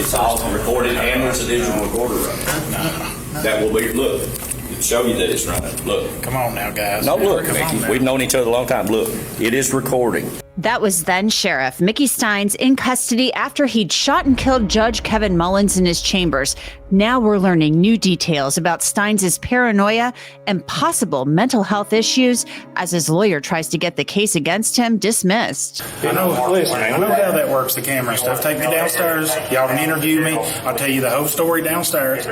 It's all recorded, and there's a digital recorder running. That will be, look, it'll show you that it's running. Look. Come on now, guys. No, look, Mickey, we've known each other a long time. Look, it is recording. That was then Sheriff Mickey Stines in custody after he'd shot and killed Judge Kevin Mullins in his chambers. Now we're learning new details about Stines' paranoia and possible mental health issues as his lawyer tries to get the case against him dismissed. I know how that works, the camera stuff. Take me downstairs. Y'all can interview me. I'll tell you the whole story downstairs.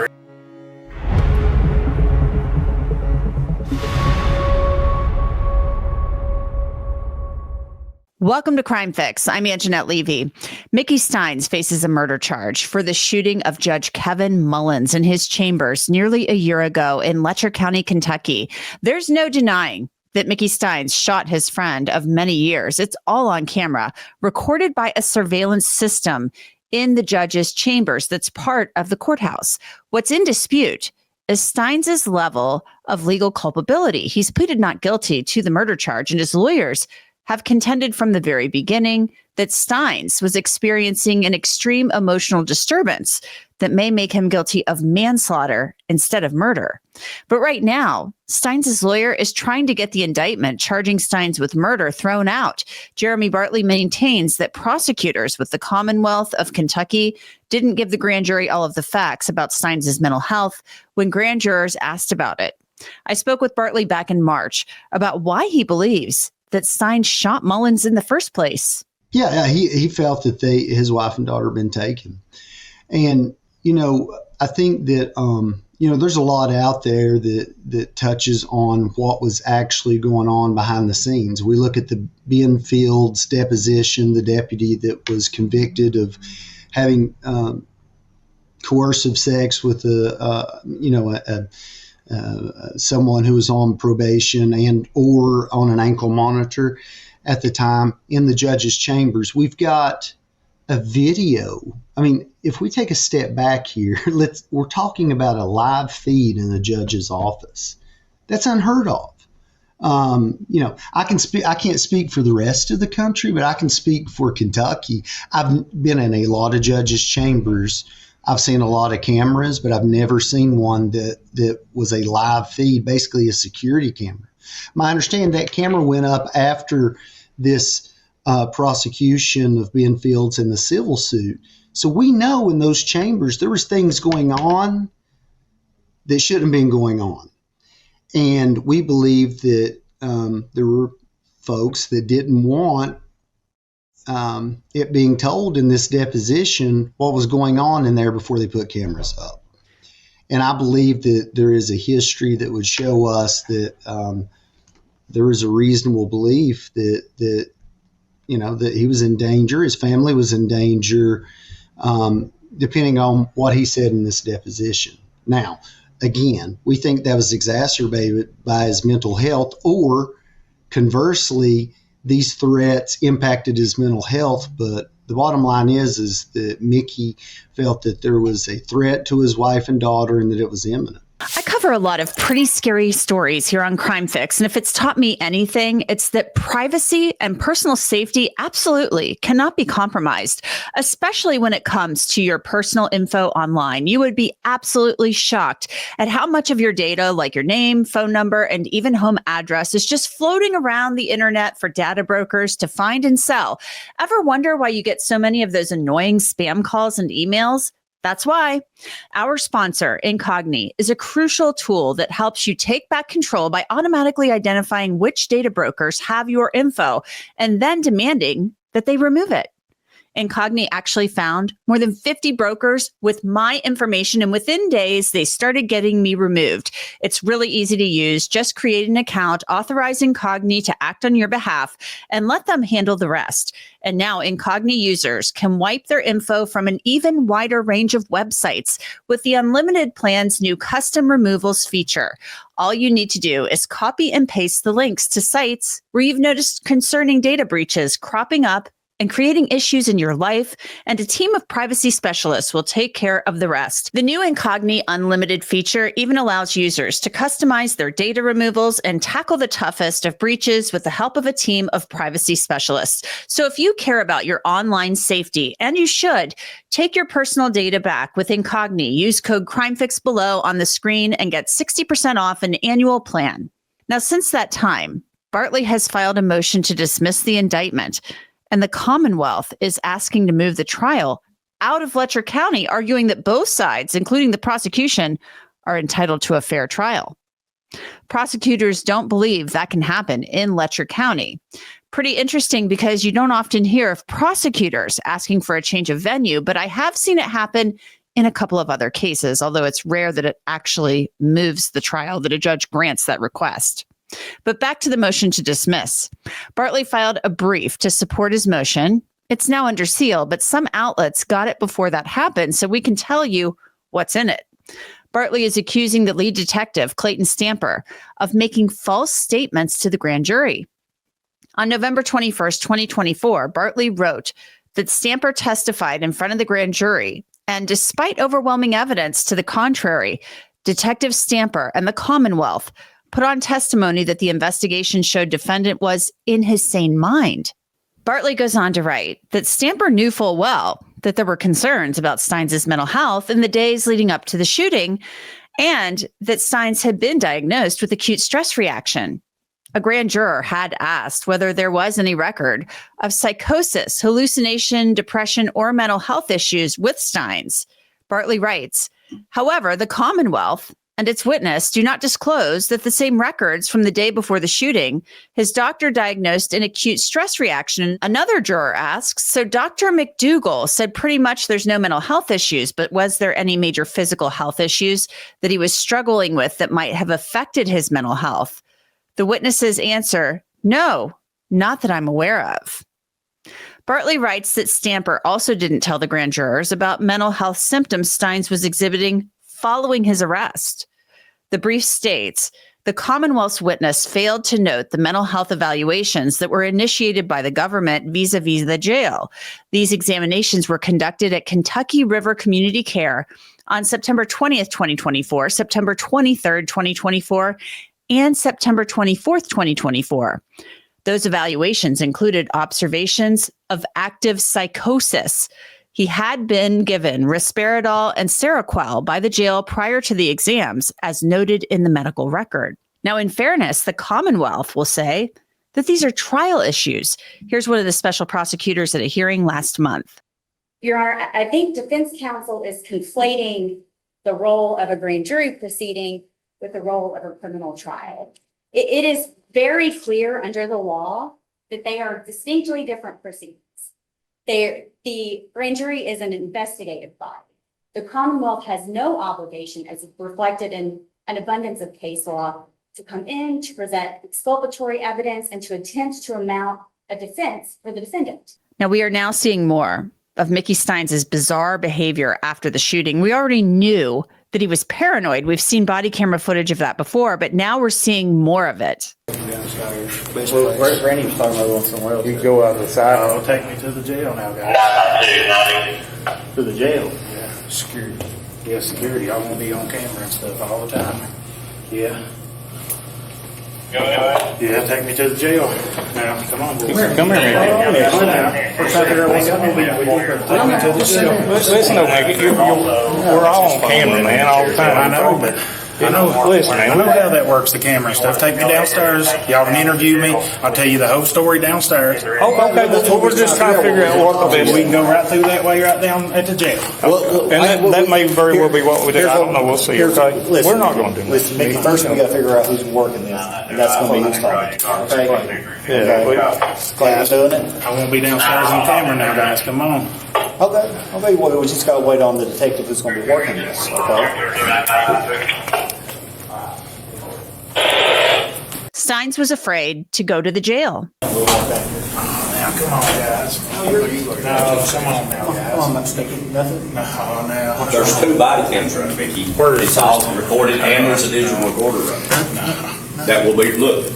Welcome to Crime Fix. I'm Angenette Levy. Mickey Stines faces a murder charge for the shooting of Judge Kevin Mullins in his chambers nearly a year ago in Letcher County, Kentucky. There's no denying that Mickey Stines shot his friend of many years. It's all on camera, recorded by a surveillance system in the judge's chambers that's part of the courthouse. What's in dispute is Stines' level of legal culpability. He's pleaded not guilty to the murder charge, and his lawyers have contended from the very beginning that Stines was experiencing an extreme emotional disturbance that may make him guilty of manslaughter instead of murder. But right now, Stines' lawyer is trying to get the indictment charging Stines with murder thrown out. Jeremy Bartley maintains that prosecutors with the Commonwealth of Kentucky didn't give the grand jury all of the facts about Stines' mental health when grand jurors asked about it. I spoke with Bartley back in March about why he believes that Stines shot Mullins in the first place. Yeah, he felt that his wife and daughter had been taken. And, I think that, there's a lot out there that touches on what was actually going on behind the scenes. We look at the Benfield's deposition, the deputy that was convicted of having coercive sex with someone who was on probation and or on an ankle monitor at the time in the judge's chambers. We've got a video. I mean, if we take a step back here, we're talking about a live feed in the judge's office. That's unheard of. I can't speak for the rest of the country, but I can speak for Kentucky. I've been in a lot of judges' chambers. I've seen a lot of cameras, but I've never seen one that was a live feed, basically a security camera. My understanding, that camera went up after this prosecution of Benfield's in the civil suit. So we know in those chambers there was things going on that shouldn't have been going on. And we believe that there were folks that didn't want it being told in this deposition what was going on in there before they put cameras up. And I believe that there is a history that would show us that there is a reasonable belief that he was in danger, his family was in danger, depending on what he said in this deposition. Now, again, we think that was exacerbated by his mental health, or conversely, these threats impacted his mental health. But the bottom line is that Mickey felt that there was a threat to his wife and daughter and that it was imminent. I cover a lot of pretty scary stories here on Crime Fix, and if it's taught me anything, it's that privacy and personal safety absolutely cannot be compromised, especially when it comes to your personal info online. You would be absolutely shocked at how much of your data, like your name, phone number, and even home address, is just floating around the internet for data brokers to find and sell. Ever wonder why you get so many of those annoying spam calls and emails? That's why. Our sponsor, Incogni, is a crucial tool that helps you take back control by automatically identifying which data brokers have your info and then demanding that they remove it. Incogni actually found more than 50 brokers with my information, and within days, they started getting me removed. It's really easy to use. Just create an account, authorize Incogni to act on your behalf, and let them handle the rest. And now Incogni users can wipe their info from an even wider range of websites with the Unlimited plan's new custom removals feature. All you need to do is copy and paste the links to sites where you've noticed concerning data breaches cropping up and creating issues in your life, and a team of privacy specialists will take care of the rest. The new Incogni Unlimited feature even allows users to customize their data removals and tackle the toughest of breaches with the help of a team of privacy specialists. So if you care about your online safety, and you should, take your personal data back with Incogni. Use code CrimeFix below on the screen and get 60% off an annual plan. Now, since that time, Bartley has filed a motion to dismiss the indictment, and the Commonwealth is asking to move the trial out of Letcher County, arguing that both sides, including the prosecution, are entitled to a fair trial. Prosecutors don't believe that can happen in Letcher County. Pretty interesting because you don't often hear of prosecutors asking for a change of venue, but I have seen it happen in a couple of other cases, although it's rare that it actually moves the trial, that a judge grants that request. But back to the motion to dismiss. Bartley filed a brief to support his motion. It's now under seal, but some outlets got it before that happened, so we can tell you what's in it. Bartley is accusing the lead detective, Clayton Stamper, of making false statements to the grand jury. On November 21st, 2024, Bartley wrote that Stamper testified in front of the grand jury, and despite overwhelming evidence to the contrary, Detective Stamper and the Commonwealth put on testimony that the investigation showed defendant was in his sane mind. Bartley goes on to write that Stamper knew full well that there were concerns about Stines' mental health in the days leading up to the shooting, and that Stines had been diagnosed with acute stress reaction. A grand juror had asked whether there was any record of psychosis, hallucination, depression, or mental health issues with Stines. Bartley writes, however, the Commonwealth and its witness do not disclose that the same records from the day before the shooting, his doctor diagnosed an acute stress reaction. Another juror asks, so Dr. McDougall said pretty much there's no mental health issues, but was there any major physical health issues that he was struggling with that might have affected his mental health? The witnesses answer, no, not that I'm aware of. Bartley writes that Stamper also didn't tell the grand jurors about mental health symptoms Stines was exhibiting following his arrest. The brief states, the Commonwealth's witness failed to note the mental health evaluations that were initiated by the government vis-a-vis the jail. These examinations were conducted at Kentucky River Community Care on September 20th, 2024, September 23rd, 2024, and September 24th, 2024. Those evaluations included observations of active psychosis. He had been given risperidol and Seroquel by the jail prior to the exams, as noted in the medical record. Now, in fairness, the Commonwealth will say that these are trial issues. Here's one of the special prosecutors at a hearing last month. Your Honor, I think defense counsel is conflating the role of a grand jury proceeding with the role of a criminal trial. It is very clear under the law that they are distinctly different proceedings. The grand jury is an investigative body. The Commonwealth has no obligation, as reflected in an abundance of case law, to come in, to present exculpatory evidence, and to attempt to mount a defense for the defendant. Now, we are now seeing more of Mickey Stines' bizarre behavior after the shooting. We already knew that he was paranoid. We've seen body camera footage of that before, but now we're seeing more of it. Well, Randy was talking about going somewhere else. You go out the side. Oh, take me to the jail now, guys. To the jail. Yeah, security. Yeah, security. I want to be on camera and stuff all the time. Yeah. Yeah, take me to the jail. Now, come on, boys. Come here, man. Come on now. We're trying to figure out what's going on. Take me to the jail. Listen, though, man, we're all on camera, man, all the time. I know, but I know. Listen, man. I know how that works, the camera and stuff. Take me downstairs. Y'all can interview me. I'll tell you the whole story downstairs. Oh, okay, well, we're just trying to figure out what the best. We can go right through that way right down at the jail. And that may very well be what we do. I don't know. We'll see. Okay, Listen, we're not going to do Listen, Mickey, first we got to figure out who's working this, and that's going to be who's talking. Okay? Yeah. Glad I'm doing it. I won't be downstairs on camera now, guys. Come on. Okay, well, we just got to wait on the detective who's going to be working this, okay? Stines was afraid to go to the jail. Now, come on, guys. No, come on now, guys. I'm not sticking nothing. No, now. There's 2 body cams running, Mickey. It's all recorded and there's a digital recorder running. That will be, look,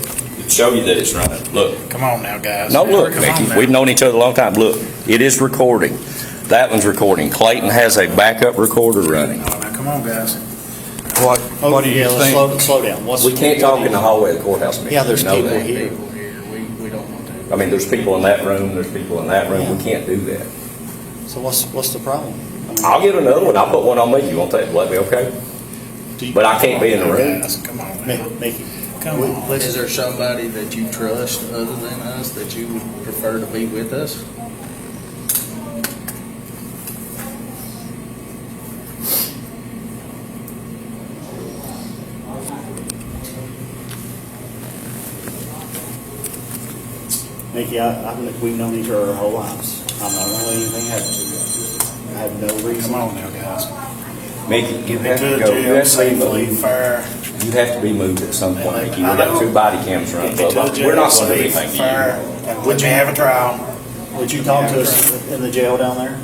show you that it's running. Look. Come on now, guys. No, look, Come on Mickey, now. we've known each other a long time. Look, it is recording. That one's recording. Clayton has a backup recorder running. Oh, now, come on, guys. What do you think? Slow down. We can't talk in the hallway of the courthouse, Mickey. Yeah, there's You know people that. here. We don't want to. I mean, there's people in that room, there's people in that room. We can't do that. So what's the problem? I mean, I'll get another one. I'll put one on me. You want that? Let me, okay? But I can't be in the room. Guys, come on, man. Mickey, Come on. Is there somebody that you trust other than us that you would prefer to be with us? Mickey, I think we've known each other our whole lives. I'm not going to let anything happen to you. I have no reason. Come on now, guys. Mickey, you Get me have to to the go. You jail have to be safely, moved. fair. You have to be moved at some point, Mickey. We I got know. 2 body cams running. Get me to the We're jail not going to do safe, anything to fair, you. and let me have a trial. Would you talk to us in the jail down there?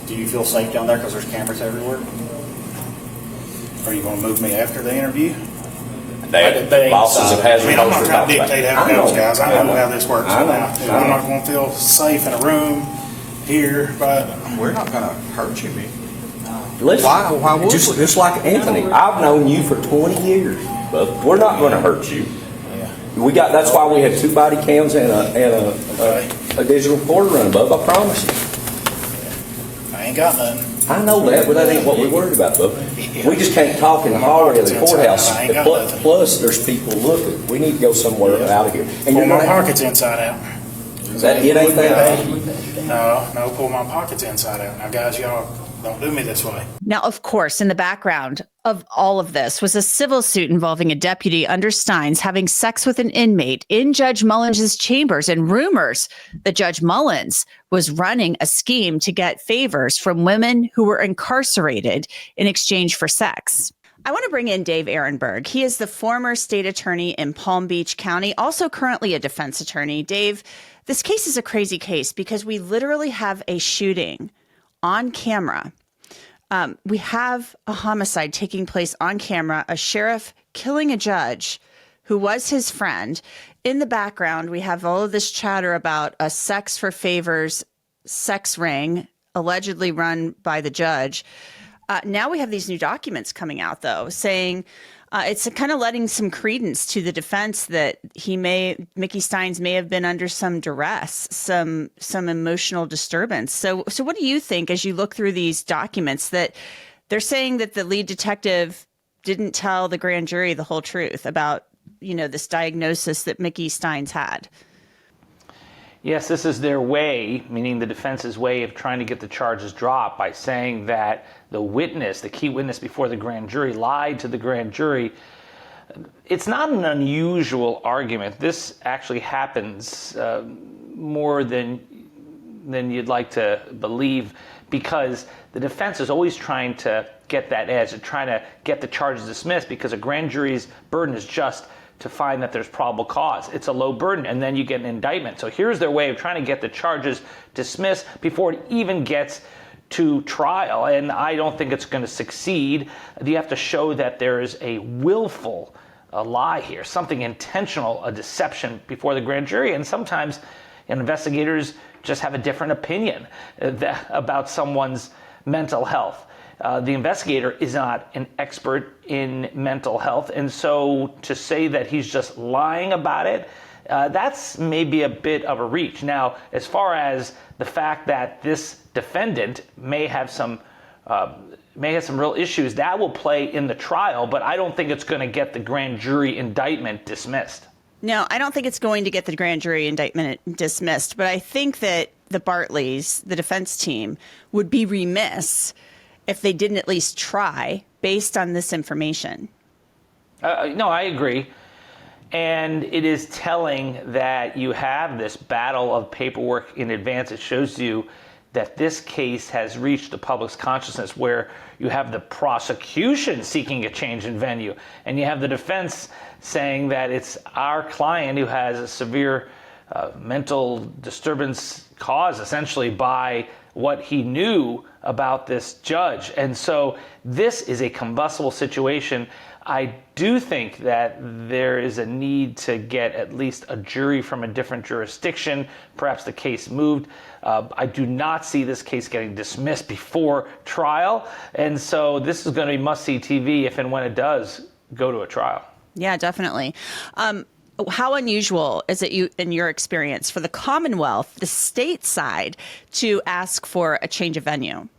Do you feel safe down there because there's cameras everywhere? Are you going to move me after the interview? They bosses have I hazard mean, I'm not posts trying to about dictate that. how it I know. goes, guys. I know how this works I know. now. I'm not going to feel safe in a room here, but We're not going to hurt you, Mickey. Listen, Why would just, we? just like Anthony, I've known you for 20 years, but we're not going to hurt you. We got. That's why we have 2 body cams and a digital recorder running, Bub. I promise you. I ain't got nothing. I know that, but that ain't what we're worried about, Bub. We just can't talk in the hallway of the courthouse. I ain't got Plus, nothing. plus, there's people looking. We need to go somewhere out of here. And Pull you're my gonna pockets inside out. that it ain't that. No, pull my pockets inside out. Now, guys, y'all don't do me this way. Now, of course, in the background of all of this was a civil suit involving a deputy under Stines having sex with an inmate in Judge Mullins' chambers, and rumors that Judge Mullins was running a scheme to get favors from women who were incarcerated in exchange for sex. I want to bring in Dave Ehrenberg. He is the former state attorney in Palm Beach County, also currently a defense attorney. Dave, this case is a crazy case because we literally have a shooting on camera. We have a homicide taking place on camera, a sheriff killing a judge who was his friend. In the background, we have all of this chatter about a sex for favors sex ring allegedly run by the judge. Now we have these new documents coming out, though, saying it's kind of letting some credence to the defense that Mickey Stines may have been under some duress, some emotional disturbance. So what do you think as you look through these documents that they're saying that the lead detective didn't tell the grand jury the whole truth about, this diagnosis that Mickey Stines had? Yes, this is their way, meaning the defense's way of trying to get the charges dropped by saying that the key witness before the grand jury, lied to the grand jury. It's not an unusual argument. This actually happens more than you'd like to believe, because the defense is always trying to get that edge, trying to get the charges dismissed, because a grand jury's burden is just to find that there's probable cause. It's a low burden, and then you get an indictment. So here's their way of trying to get the charges dismissed before it even gets to trial, and I don't think it's going to succeed. You have to show that there is a willful lie here, something intentional, a deception before the grand jury, and sometimes investigators just have a different opinion about someone's mental health. The investigator is not an expert in mental health, and so to say that he's just lying about it, that's maybe a bit of a reach. Now, as far as the fact that this defendant may have some real issues, that will play in the trial, but I don't think it's going to get the grand jury indictment dismissed. No, I don't think it's going to get the grand jury indictment dismissed, but I think that the Bartleys, the defense team, would be remiss if they didn't at least try based on this information. No, I agree. And it is telling that you have this battle of paperwork in advance. It shows you that this case has reached the public's consciousness, where you have the prosecution seeking a change in venue, and you have the defense saying that it's our client who has a severe mental disturbance caused essentially by what he knew about this judge. And so this is a combustible situation. I do think that there is a need to get at least a jury from a different jurisdiction, perhaps the case moved. I do not see this case getting dismissed before trial. And so this is going to be must-see TV if and when it does go to a trial. Yeah, definitely. How unusual is it, in your experience, for the Commonwealth, the state side, to ask for a change of venue?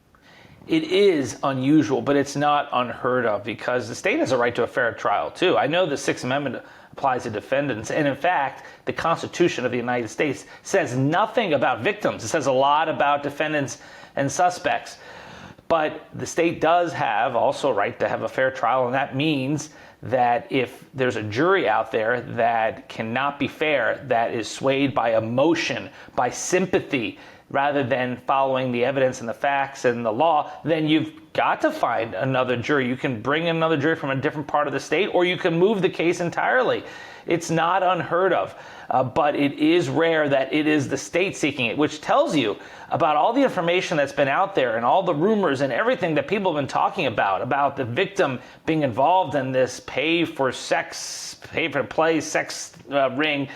It is unusual, but it's not unheard of because the state has a right to a fair trial, too. I know the Sixth Amendment applies to defendants. And in fact, the Constitution of the United States says nothing about victims. It says a lot about defendants and suspects. But the state does have also a right to have a fair trial. And that means that if there's a jury out there that cannot be fair, that is swayed by emotion, by sympathy, rather than following the evidence and the facts and the law, then you've got to find another jury. You can bring in another jury from a different part of the state, or you can move the case entirely. It's not unheard of, but it is rare that it is the state seeking it, which tells you about all the information that's been out there and all the rumors and everything that people have been talking about the victim being involved in this pay for play sex ring.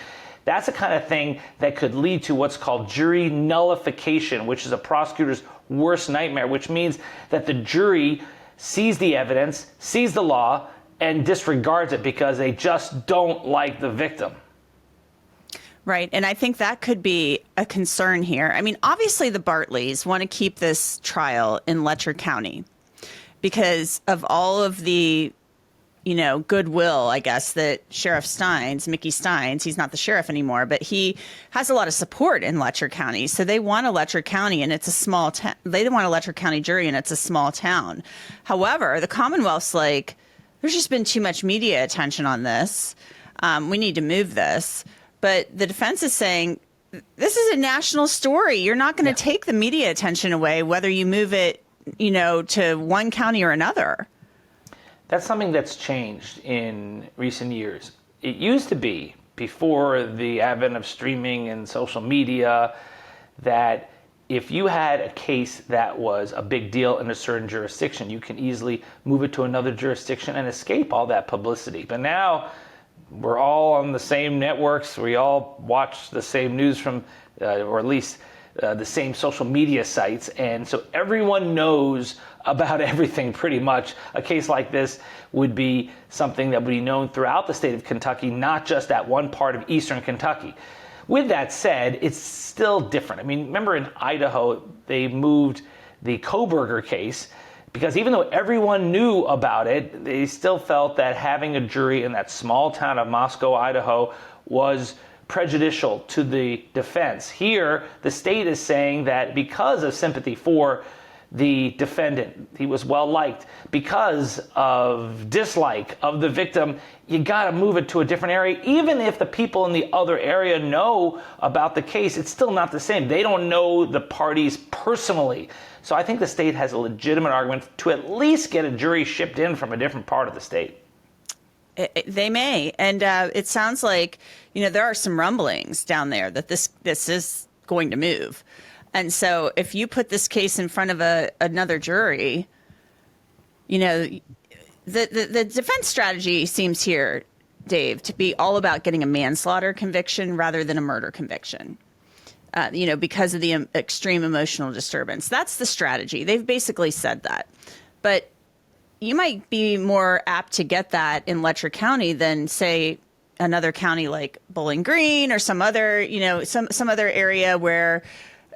That's the kind of thing that could lead to what's called jury nullification, which is a prosecutor's worst nightmare, which means that the jury sees the evidence, sees the law, and disregards it because they just don't like the victim. Right. And I think that could be a concern here. I mean, obviously the Bartleys want to keep this trial in Letcher County because of all of the goodwill, I guess, that Sheriff Stines, Mickey Stines, he's not the sheriff anymore, but he has a lot of support in Letcher County. So they want a Letcher County, and it's a small town. They want a Letcher County jury, and it's a small town. However, the Commonwealth's like, there's just been too much media attention on this. We need to move this. But the defense is saying, this is a national story. You're not going to take the media attention away, whether you move it, to one county or another. That's something that's changed in recent years. It used to be, before the advent of streaming and social media, that if you had a case that was a big deal in a certain jurisdiction, you can easily move it to another jurisdiction and escape all that publicity. But now we're all on the same networks. We all watch the same news from, or at least the same social media sites. And so everyone knows about everything pretty much. A case like this would be something that would be known throughout the state of Kentucky, not just that one part of eastern Kentucky. With that said, it's still different. I mean, remember in Idaho, they moved the Koberger case because even though everyone knew about it, they still felt that having a jury in that small town of Moscow, Idaho, was prejudicial to the defense. Here, the state is saying that because of sympathy for the defendant, he was well liked, because of dislike of the victim, you got to move it to a different area. Even if the people in the other area know about the case, it's still not the same. They don't know the parties personally. So I think the state has a legitimate argument to at least get a jury shipped in from a different part of the state. They may. And it sounds like, there are some rumblings down there that this is going to move. And so if you put this case in front of another jury, the defense strategy seems here, Dave, to be all about getting a manslaughter conviction rather than a murder conviction, because of the extreme emotional disturbance. That's the strategy. They've basically said that. But you might be more apt to get that in Letcher County than, say, another county like Bowling Green or some other, some other area where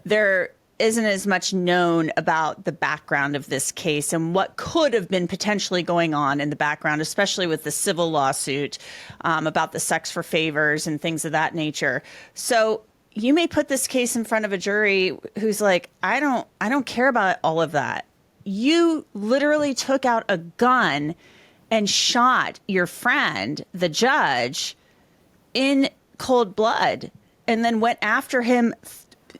there isn't as much known about the background of this case and what could have been potentially going on in the background, especially with the civil lawsuit about the sex for favors and things of that nature. So you may put this case in front of a jury who's like, I don't care about all of that. You literally took out a gun and shot your friend, the judge, in cold blood, and then went after him,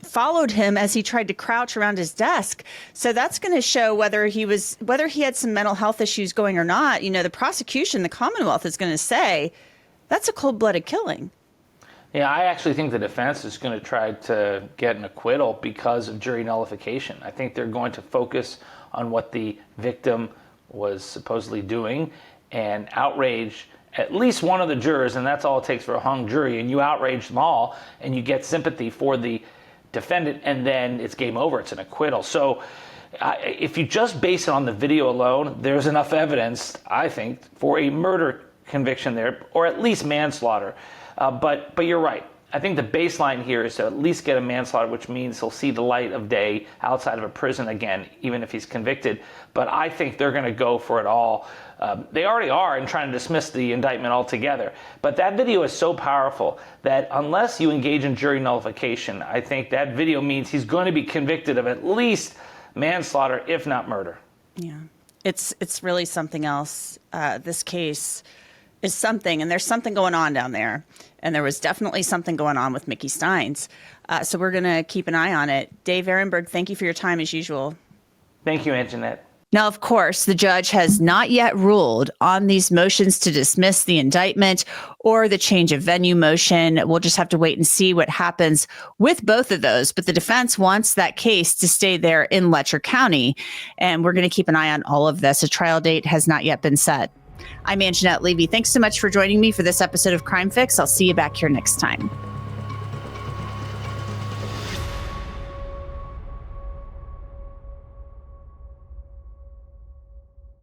followed him as he tried to crouch around his desk. So that's going to show whether he had some mental health issues going or not. The prosecution, the Commonwealth, is going to say that's a cold-blooded killing. Yeah, I actually think the defense is going to try to get an acquittal because of jury nullification. I think they're going to focus on what the victim was supposedly doing and outrage at least one of the jurors, and that's all it takes for a hung jury, and you outrage them all, and you get sympathy for the defendant, and then it's game over. It's an acquittal. So if you just base it on the video alone, there's enough evidence, I think, for a murder conviction there, or at least manslaughter. But you're right. I think the baseline here is to at least get a manslaughter, which means he'll see the light of day outside of a prison again, even if he's convicted. But I think they're going to go for it all. They already are in trying to dismiss the indictment altogether. But that video is so powerful that unless you engage in jury nullification, I think that video means he's going to be convicted of at least manslaughter, if not murder. Yeah, it's really something else. This case is something, and there's something going on down there. And there was definitely something going on with Mickey Stines. So we're going to keep an eye on it. Dave Ehrenberg, thank you for your time as usual. Thank you, Angenette. Now, of course, the judge has not yet ruled on these motions to dismiss the indictment or the change of venue motion. We'll just have to wait and see what happens with both of those. But the defense wants that case to stay there in Letcher County. And we're going to keep an eye on all of this. A trial date has not yet been set. I'm Angenette Levy. Thanks so much for joining me for this episode of Crime Fix. I'll see you back here next time.